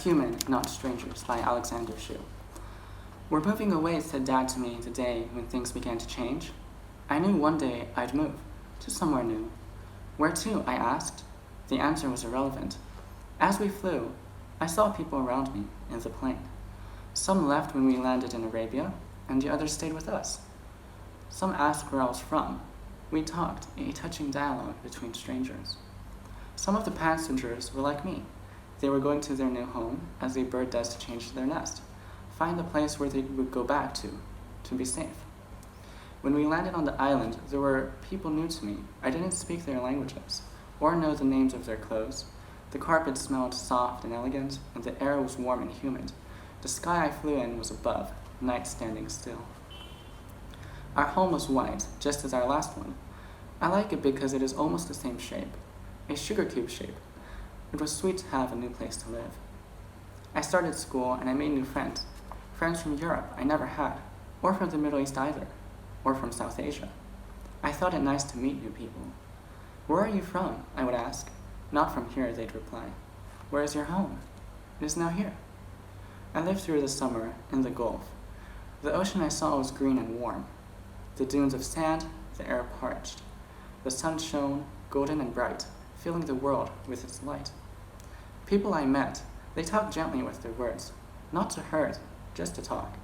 Human, Not Strangers by Alexander Shu. We're moving away, said Dad to me the day when things began to change. I knew one day I'd move to somewhere new. Where to? I asked. The answer was irrelevant. As we flew, I saw people around me in the plane. Some left when we landed in Arabia, and the others stayed with us. Some asked where I was from. We talked, a touching dialogue between strangers. Some of the passengers were like me. They were going to their new home, as a bird does to change their nest, find a place where they would go back to be safe. When we landed on the island, there were people new to me. I didn't speak their languages, or know the names of their clothes. The carpet smelled soft and elegant, and the air was warm and humid. The sky I flew in was above, night standing still. Our home was white, just as our last one. I like it because it is almost the same shape, a sugar cube shape. It was sweet to have a new place to live. I started school and I made new friends. Friends from Europe I never had, or from the Middle East either, or from South Asia. I thought it nice to meet new people. Where are you from? I would ask. Not from here, they'd reply. Where is your home? It is now here. I lived through the summer in the Gulf. The ocean I saw was green and warm. The dunes of sand, the air parched. The sun shone, golden and bright, filling the world with its light. People I met, they talked gently with their words, not to hurt, just to talk.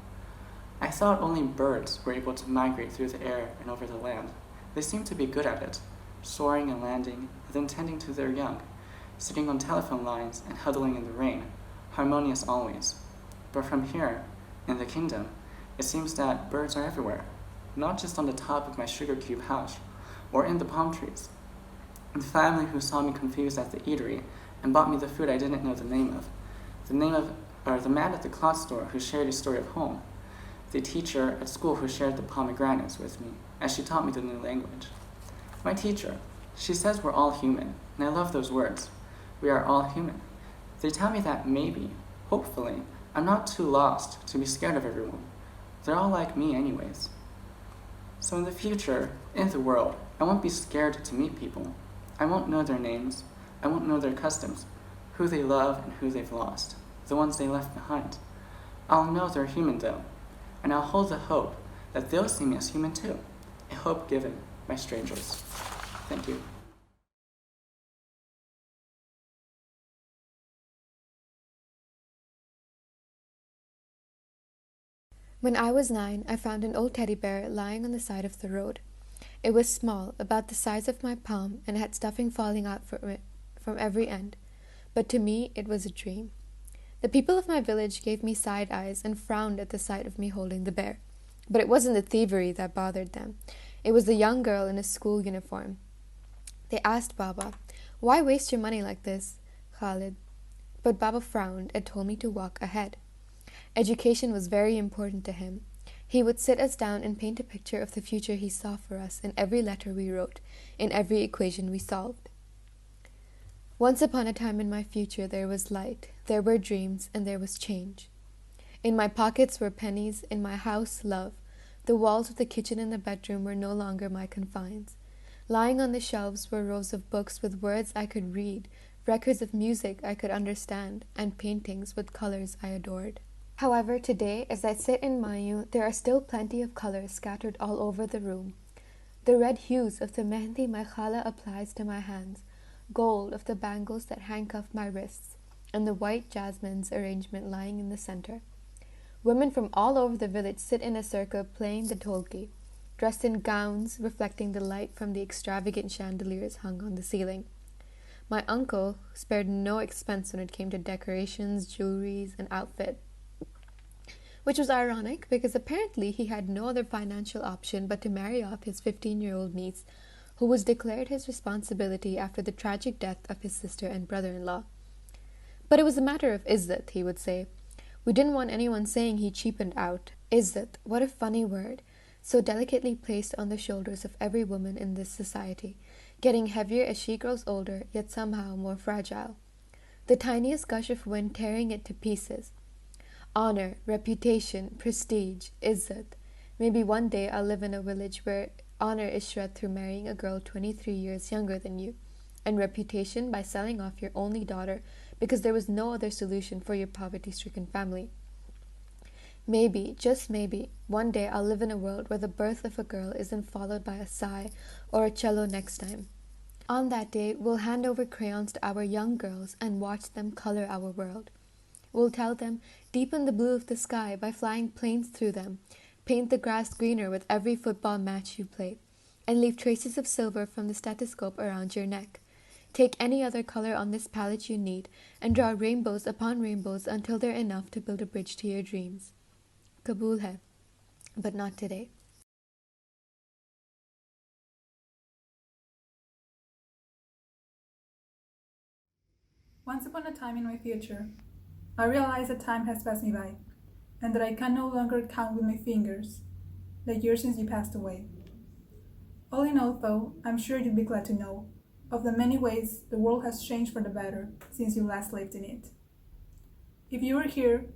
I thought only birds were able to migrate through the air and over the land. They seemed to be good at it, soaring and landing, then tending to their young, sitting on telephone lines and huddling in the rain, harmonious always. But from here, in the kingdom, it seems that birds are everywhere, not just on the top of my sugar cube house, or in the palm trees. The family who saw me confused at the eatery and bought me the food I didn't know the name of, the man at the cloth store who shared his story of home, the teacher at school who shared the pomegranates with me as she taught me the new language. My teacher, she says we're all human, and I love those words. We are all human. They tell me that maybe, hopefully, I'm not too lost to be scared of everyone. They're all like me anyways. So in the future, in the world, I won't be scared to meet people. I won't know their names. I won't know their customs, who they love and who they've lost, the ones they left behind. I'll know they're human though, and I'll hold the hope that they'll see me as human too, a hope given by strangers. Thank you. When I was 9, I found an old teddy bear lying on the side of the road. It was small, about the size of my palm, and had stuffing falling out from it from every end. But to me, it was a dream. The people of my village gave me side eyes and frowned at the sight of me holding the bear. But it wasn't the thievery that bothered them. It was the young girl in a school uniform. They asked Baba, "Why waste your money like this, Khalid?" But Baba frowned and told me to walk ahead. Education was very important to him. He would sit us down and paint a picture of the future he saw for us in every letter we wrote, in every equation we solved. Once upon a time in my future there was light, there were dreams, and there was change. In my pockets were pennies, in my house love. The walls of the kitchen and the bedroom were no longer my confines. Lying on the shelves were rows of books with words I could read, records of music I could understand, and paintings with colors I adored. However, today, as I sit in Mayu, there are still plenty of colors scattered all over the room. The red hues of the mehndi my khala applies to my hands, gold of the bangles that handcuff my wrists, and the white jasmine's arrangement lying in the center. Women from all over the village sit in a circle playing the tolki, dressed in gowns reflecting the light from the extravagant chandeliers hung on the ceiling. My uncle spared no expense when it came to decorations, jewelries, and outfit, which was ironic because apparently he had no other financial option but to marry off his 15-year-old niece, who was declared his responsibility after the tragic death of his sister and brother-in-law. But it was a matter of izzat, he would say. We didn't want anyone saying he cheapened out. Izzat, what a funny word, so delicately placed on the shoulders of every woman in this society, getting heavier as she grows older, yet somehow more fragile. The tiniest gush of wind tearing it to pieces. Honor, reputation, prestige, izzat. Maybe one day I'll live in a village where honor is shred through marrying a girl 23 years younger than you, and reputation by selling off your only daughter because there was no other solution for your poverty-stricken family. Maybe, just maybe, one day I'll live in a world where the birth of a girl isn't followed by a sigh or a cello next time. On that day, we'll hand over crayons to our young girls and watch them color our world. We'll tell them, deepen the blue of the sky by flying planes through them, paint the grass greener with every football match you play, and leave traces of silver from the stethoscope around your neck. Take any other color on this palette you need and draw rainbows upon rainbows until they're enough to build a bridge to your dreams. Kabul hai, but not today. Once upon a time in my future, I realized that time has passed me by, and that I can no longer count with my fingers the years since you passed away. All in all, though, I'm sure you'd be glad to know of the many ways the world has changed for the better since you last lived in it. If you were here,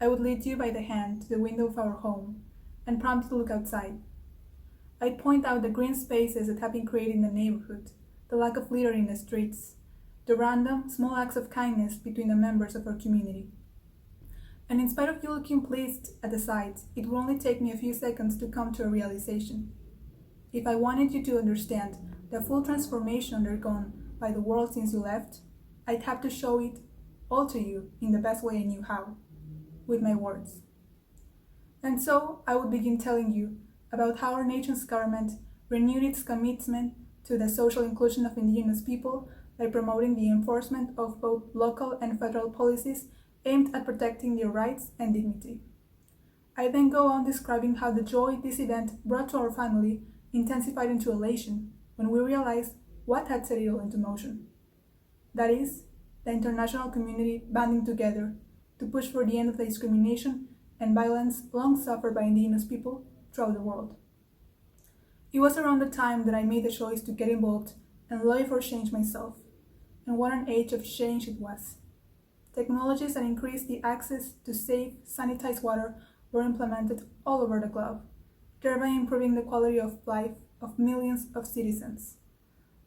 I would lead you by the hand to the window of our home and prompt you to look outside. I'd point out the green spaces that have been created in the neighborhood, the lack of litter in the streets, the random, small acts of kindness between the members of our community. And in spite of you looking pleased at the sight, it will only take me a few seconds to come to a realization. If I wanted you to understand the full transformation undergone by the world since you left, I'd have to show it all to you in the best way I knew how, with my words. And so I would begin telling you about how our nation's government renewed its commitment to the social inclusion of indigenous people by promoting the enforcement of both local and federal policies aimed at protecting their rights and dignity. I then go on describing how the joy this event brought to our family intensified into elation when we realized what had set it all into motion. That is, the international community banding together to push for the end of the discrimination and violence long suffered by indigenous people throughout the world. It was around the time that I made the choice to get involved and lobby for change myself, and what an age of change it was. Technologies that increased the access to safe, sanitized water were implemented all over the globe, thereby improving the quality of life of millions of citizens.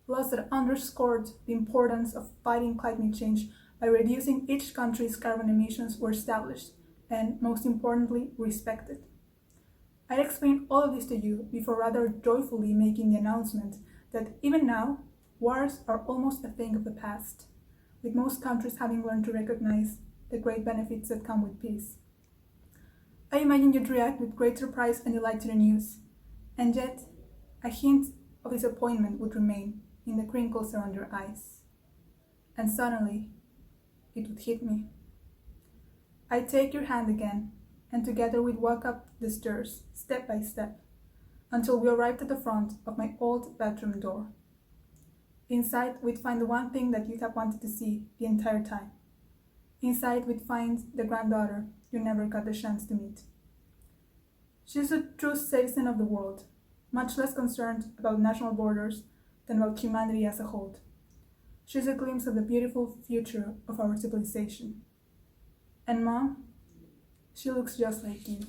Laws that underscored the importance of fighting climate change by reducing each country's carbon emissions were established, and, most importantly, respected. I'd explain all of this to you before rather joyfully making the announcement that even now, wars are almost a thing of the past, with most countries having learned to recognize the great benefits that come with peace. I imagine you'd react with great surprise and delight to the news, and yet a hint of disappointment would remain in the crinkles around your eyes. And suddenly, it would hit me. I'd take your hand again, and together we'd walk up the stairs, step by step, until we arrived at the front of my old bedroom door. Inside, we'd find the one thing that you'd have wanted to see the entire time. Inside, we'd find the granddaughter you never got the chance to meet. She's a true citizen of the world, much less concerned about national borders than about humanity as a whole. She's a glimpse of the beautiful future of our civilization. And Mom, she looks just like you.